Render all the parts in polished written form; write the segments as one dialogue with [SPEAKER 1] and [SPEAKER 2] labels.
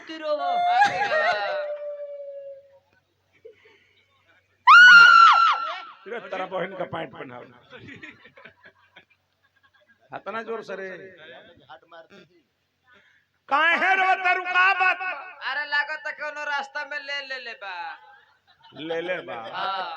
[SPEAKER 1] मुती रोवो
[SPEAKER 2] रे तेरा बहन का पैंट पहनाओ हतना जोर से रे काहे रो तरु का बात
[SPEAKER 1] अरे लागत कोनो रास्ता में ले बा
[SPEAKER 2] ले बा
[SPEAKER 1] हां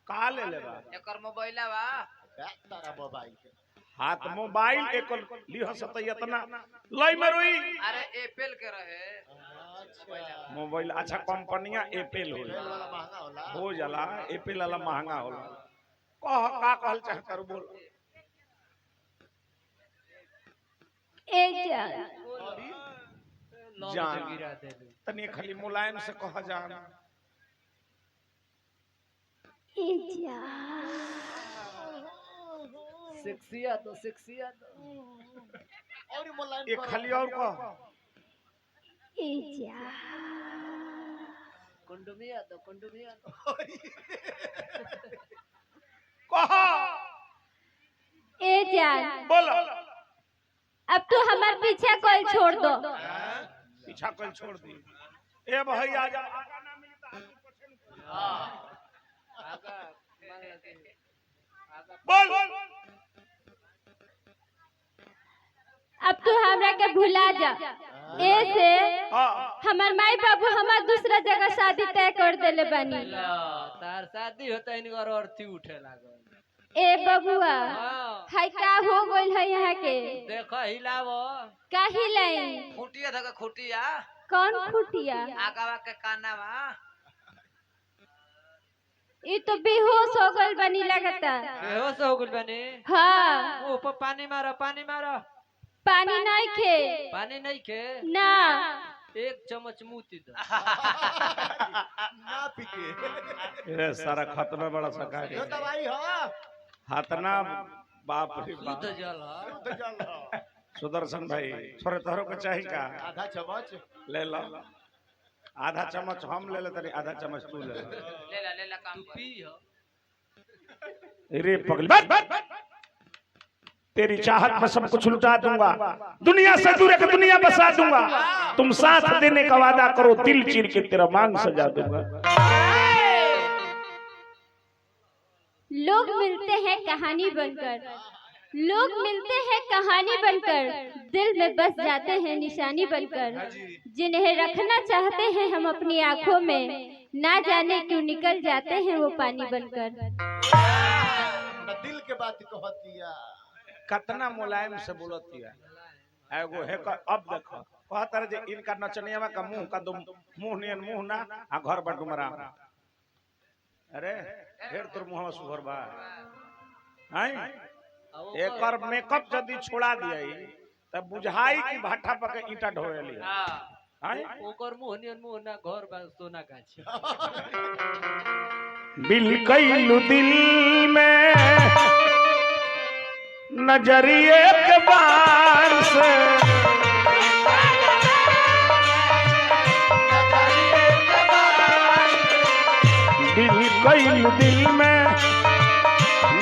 [SPEAKER 2] का ले बा
[SPEAKER 1] एकर मोबाइल बा
[SPEAKER 3] तारा मोबाइल
[SPEAKER 2] हाथ मोबाइल एक लिह सत इतना लई में रोई
[SPEAKER 1] अरे एप्पल के रहे
[SPEAKER 3] अच्छा
[SPEAKER 2] मोबाइल अच्छा कंपनियां एप्पल होला
[SPEAKER 3] वाला महंगा होला
[SPEAKER 2] हो जाला एप्पल वाला महंगा होला कह का कहल चाह कर बोल
[SPEAKER 4] एक
[SPEAKER 2] जान तनी खाली मुलायम से कह जान
[SPEAKER 1] सेक्सिया तो
[SPEAKER 3] और मोलायम
[SPEAKER 2] एक खाली और कह
[SPEAKER 1] कुंडुमिया तो
[SPEAKER 2] कह
[SPEAKER 4] ए जान
[SPEAKER 2] बोल
[SPEAKER 4] अब तू हमार पीछे कोई छोड़ दो
[SPEAKER 2] पीछा कल छोड़ दी ए भाई आ जा आगा ना मिलता
[SPEAKER 1] आगा
[SPEAKER 2] बोल
[SPEAKER 4] अब तू हमरा के भुला जा ऐसे
[SPEAKER 2] हां
[SPEAKER 4] हमार माई बाबू हमार दूसरा जगह शादी तय कर देले बनी
[SPEAKER 1] तार शादी होता इनकर अर्थी उठे लागल
[SPEAKER 4] ए बबुआ
[SPEAKER 1] हां
[SPEAKER 4] हाय का हो गइल है यहाँ के
[SPEAKER 1] देखो हिलावो
[SPEAKER 4] का हिलाई
[SPEAKER 1] खुटिया धका खुटिया
[SPEAKER 4] कौन खुटिया
[SPEAKER 1] आगावा के कानावा
[SPEAKER 4] ये तो बेहोश हो गइल बनी लगता
[SPEAKER 1] बेहोश हो गइल बनी
[SPEAKER 4] हाँ
[SPEAKER 1] ऊपर पानी मारो
[SPEAKER 4] पानी नहीं खे
[SPEAKER 1] पानी नहीं के
[SPEAKER 4] ना
[SPEAKER 1] एक चम्मच मूती दो
[SPEAKER 3] ना पीके
[SPEAKER 2] रे सारा खत्म बड़ा सका
[SPEAKER 3] यो दवाई हो
[SPEAKER 2] हाथना बाप रे
[SPEAKER 1] शुद्ध
[SPEAKER 2] बाप
[SPEAKER 1] जल
[SPEAKER 3] तो चल
[SPEAKER 2] सुदर्शन भाई थोड़े तोहरो के चाही का
[SPEAKER 3] आधा चम्मच
[SPEAKER 2] ले लो आधा चम्मच हम ले ले तनी आधा चम्मच तू ले
[SPEAKER 1] ले ला काम पी हो
[SPEAKER 2] रे पगली बस तेरी चाहत में सब कुछ लुटा दूंगा दुनिया से दूर एक दुनिया बसा दूंगा तुम साथ देने का वादा करो दिल चीर के तेरा मांग सजा दूंगा
[SPEAKER 4] लोग मिलते हैं कहानी बनकर लोग मिलते हैं कहानी बनकर दिल में बस जाते हैं निशानी बनकर जिन्हें रखना चाहते हैं हम अपनी आंखों में ना जाने क्यों निकल जाते हैं वो पानी बनकर
[SPEAKER 3] ना दिल के बात कहतिया
[SPEAKER 2] कितना मुलायम से बोलती है एगो है अब देखो कहतर जे इनका नचनिया का मुंह का दो मुंह नियन मुंह ना आ घर पर डुमरा अरे फिर तोर मुंह सुभर बा हैं एकर मेकअप जदी छोड़ा दिया तब बुझाई की भाटा पके ईटा ढोएली
[SPEAKER 1] हां
[SPEAKER 2] हैं
[SPEAKER 1] ओकर मुंह ना घर बा सोना गाछी
[SPEAKER 2] बिल कैलु दिल में नजरिए के बार से दिल कैलु दिल में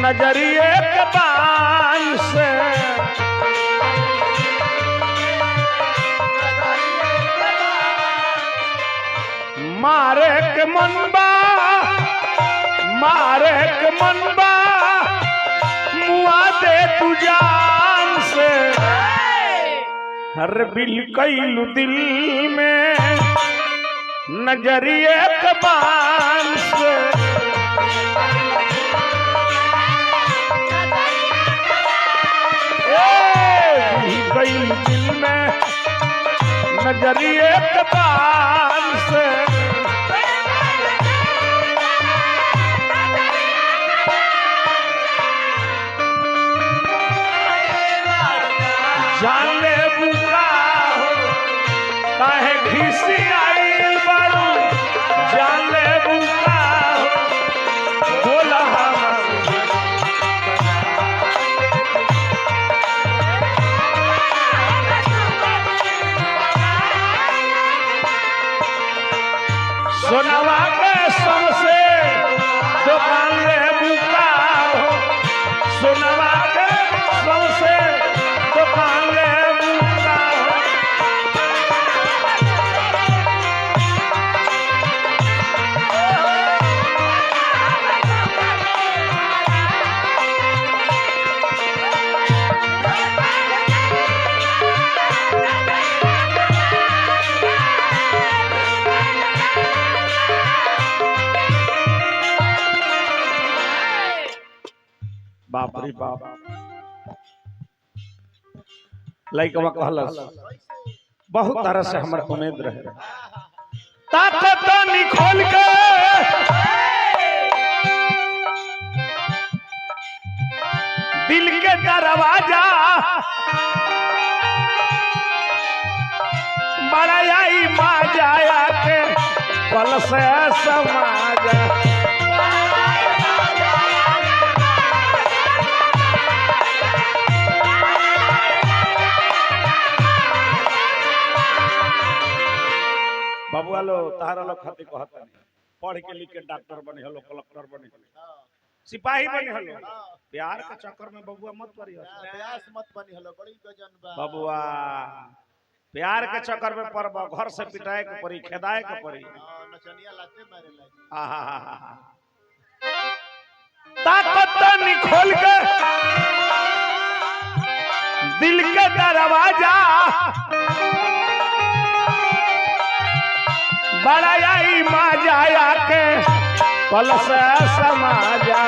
[SPEAKER 2] नजरिए के बार से मारे के मनबा मुआ दे तू जान से हर बिल कैलु दिल में नजरिए के बान से बिल कैलु दिल में नजरिए के बान से जान ले बुका हो काहे घिसी आई बड़ू जान ले बुका हो बोला सोनवा के सबसे दुकान ले बुका हो सोनवा के सबसे दुकान ले बुका हो रे बाप लइकवा कहलस बहुत तरह से हमर उम्मीद रहे ताकत निखोल के दिल के दरवाजा बड़ा आई माजाया के पल से समाज बाबुआ लो तारा लो खाती कहता नहीं पढ़ के लिख के डॉक्टर बने हलो कलेक्टर बने हलो सिपाही बने हलो प्यार के चक्कर में बबुआ मत पड़ियो
[SPEAKER 3] प्यास मत बनी हलो बड़ी गजन बा
[SPEAKER 2] बबुआ प्यार के चक्कर में पड़बा घर से पिटाए के पड़ी खेदाए के पड़ी
[SPEAKER 3] नचनिया लाते मारे लागी
[SPEAKER 2] आहा ताकत निखोल के दिल के दरवाजा बड़ा आई माजाया के पल से समाजा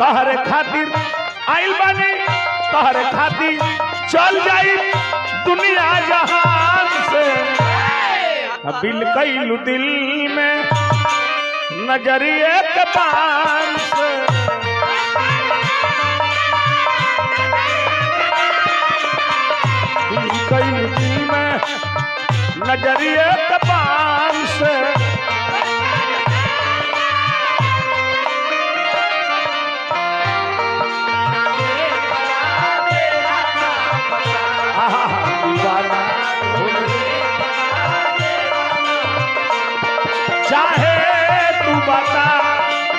[SPEAKER 2] तहरे खातिर आइल बानी तहरे खातिर चल जाई दुनिया जहान से बिल कैलू दिल में नजरिए के पान से बिल कैलू दिल में नजरिए के पान से चाहे तू बता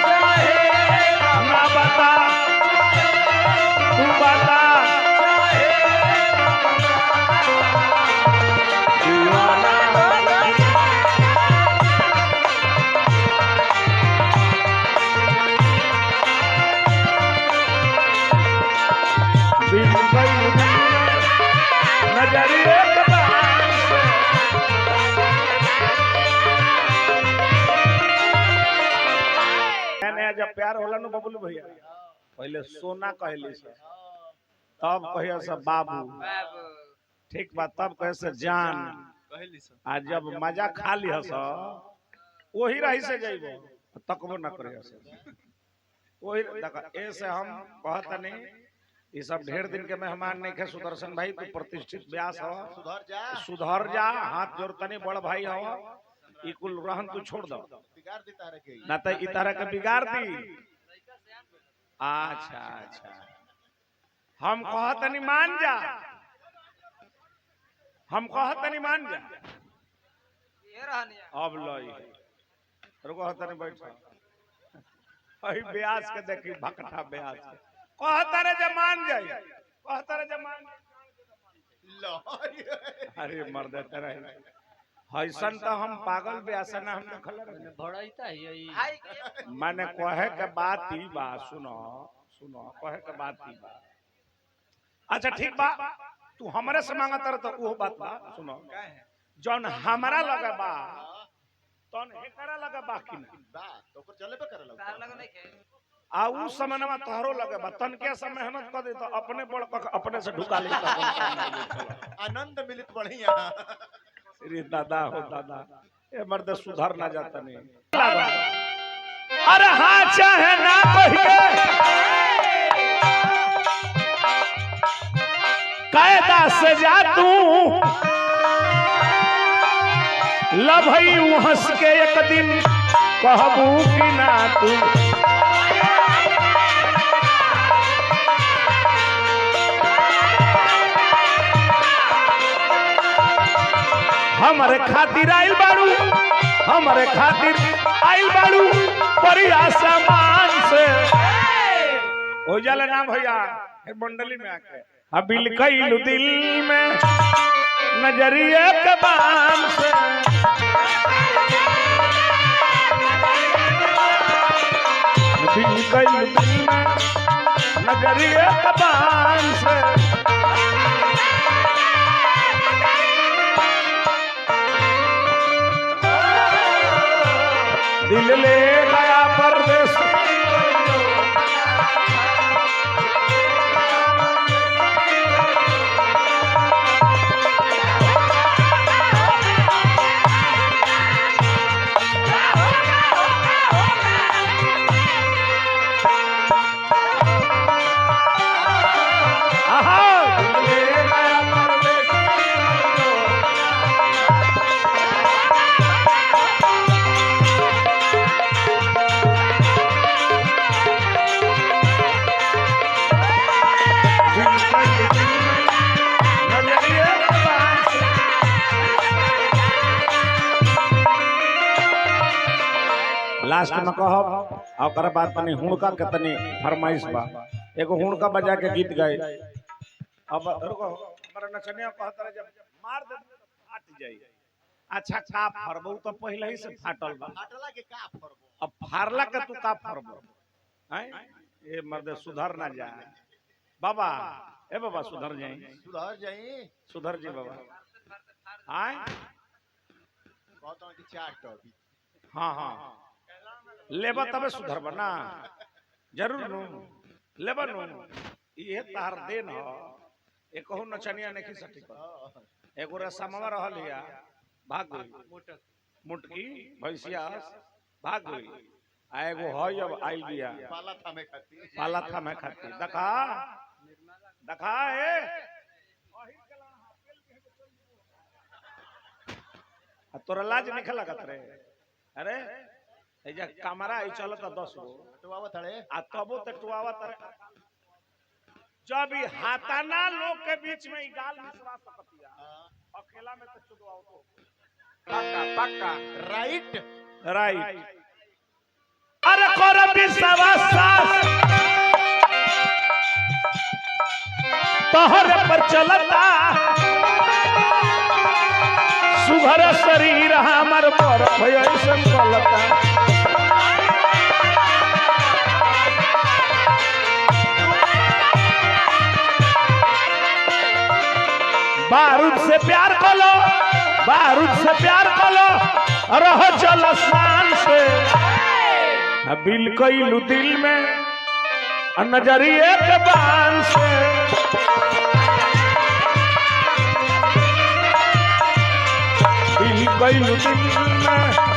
[SPEAKER 2] चाहे ना बता तू बता दीवाना दिल गई नजरिए जब प्यार होला न बबलू भैया पहले सोना कहली से तब कहिया से बाबू ठीक बात तब कहे से जान आ जब मजा खा लिया से वही रही से जइबो तकबो न करे से वही देखा ऐसे हम कहत नहीं ये सब ढेर दिन के मेहमान नहीं के सुदर्शन भाई तू प्रतिष्ठित व्यास हो सुधर जा हाथ जोड़तनी बड़ भाई हो ई कुल रहन तू छोड़ दो
[SPEAKER 3] बिगाड़ दी तारे के
[SPEAKER 2] ना तो ई तरह के बिगाड़ दी अच्छा अच्छा हम कहत नहीं मान जा हम कहत नहीं मान जा
[SPEAKER 1] ये रहनिया
[SPEAKER 2] अब लई रुको कहत नहीं बैठ ओही ब्यास के देखी भकठा ब्यास कहत रे जे मान जाई कहत रे जे मान
[SPEAKER 3] लो
[SPEAKER 2] अरे मर्द तेरा हईसन तो हम पागल ब्यासन हम देखल
[SPEAKER 1] भड़ाईता है
[SPEAKER 2] माने कहे के बात ही बा सुनो सुनो कहे के बात ही बा अच्छा ठीक बा तू हमरे से मांगत रह तो वो बात बा सुनो जौन हमरा लगे बा तौन एकरा लगे बा कि ना
[SPEAKER 3] बा तो ओकर चले पे करे
[SPEAKER 1] तार लगे नहीं खे
[SPEAKER 2] आ उ समनमा तोहरो लगे बा तन के से मेहनत कर दे तो अपने बड़ अपने से ढुका ले
[SPEAKER 3] आनंद मिलित बढ़िया
[SPEAKER 2] रे दादा हो दादा ए मर्द सुधर ना जाता नहीं अरे हाँ चाहे ना कहिए कायदा से जा तू लभई हंस के एक दिन कहबू कि ना तू हमारे खातिर आइल बाड़ू हमारे खातिर आइल बाड़ू परिया सामान से हो जाला ना भैया मंडली में आके अबिल कैलू दिल में नजरिए के बान से अबिल कैलू दिल में नजरिए के बान से दिल ले गया परदेस। लास्ट में कहब और बात तनी हुड़का के तनी फरमाइश बा। एगो हुड़का बजा के गीत गाए। अब रुको हमरा नचनिया कहत रहे जब मार दे फाट जाई। अच्छा का फरबो तो पहले ही से फाटल बा।
[SPEAKER 3] फाटला के का फरबो?
[SPEAKER 2] अब फारला के तू का फरबो हैं? ए मर्द सुधर ना जा बाबा। ए बाबा सुधर जाई।
[SPEAKER 3] सुधर जाई।
[SPEAKER 2] सुधर जी बाबा। आए
[SPEAKER 3] कहतो कि चार टॉपी।
[SPEAKER 2] हां हां लेबा तबे सुधर बना जरूर नु लेबा नु ये तार देन ह। एकहु नचनिया नहीं सटी कर। एगो रसमवा रहल या भाग गई मुटकी भैंसिया भाग गई। आ एगो हय अब आइल बिया
[SPEAKER 3] पाला थामे खाती देखा देखा ए
[SPEAKER 2] तोरा लाज नहीं लगत रे। अरे एजा कैमरा आई चलत 10 गो
[SPEAKER 3] टुआवत रे
[SPEAKER 2] आ तबो त टुआवत रे। जब ई हाताना लोग के बीच में ई गाल मिसवा सकतिया अकेला में तो चुदवाओ तो पक्का पक्का
[SPEAKER 3] राइट
[SPEAKER 2] राइट। अरे कर विश्वास तोहरे पर चलता सुघर शरीर हमर पर भयसन चलता। बारूद से प्यार करो बारूद से प्यार करो रहो चल शान से। बिल कइलू दिल में नजरिए के बान से। बिल कइलू दिल में